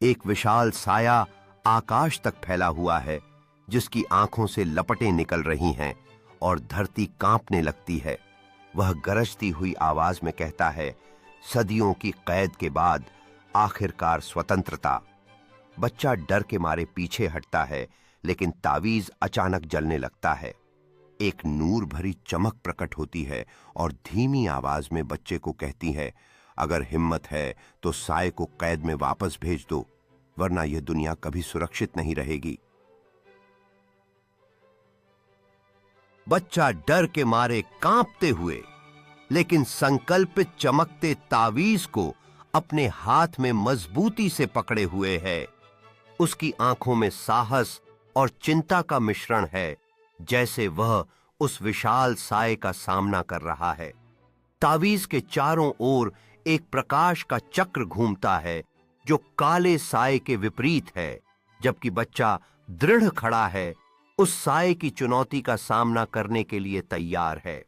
एक विशाल साया आकाश तक फैला हुआ है, जिसकी आंखों से लपटें निकल रही हैं और धरती कांपने लगती है। वह गरजती हुई आवाज में कहता है, सदियों की कैद के बाद आखिरकार स्वतंत्रता। बच्चा डर के मारे पीछे हटता है, लेकिन तावीज अचानक जलने लगता है। एक नूर भरी चमक प्रकट होती है और धीमी आवाज में बच्चे को कहती है, अगर हिम्मत है तो साए को कैद में वापस भेज दो, वरना यह दुनिया कभी सुरक्षित नहीं रहेगी। बच्चा डर के मारे कांपते हुए लेकिन संकल्पित चमकते तावीज को अपने हाथ में मजबूती से पकड़े हुए है। उसकी आंखों में साहस और चिंता का मिश्रण है, जैसे वह उस विशाल साए का सामना कर रहा है। तावीज के चारों ओर एक प्रकाश का चक्र घूमता है, जो काले साए के विपरीत है, जबकि बच्चा दृढ़ खड़ा है, उस साए की चुनौती का सामना करने के लिए तैयार है।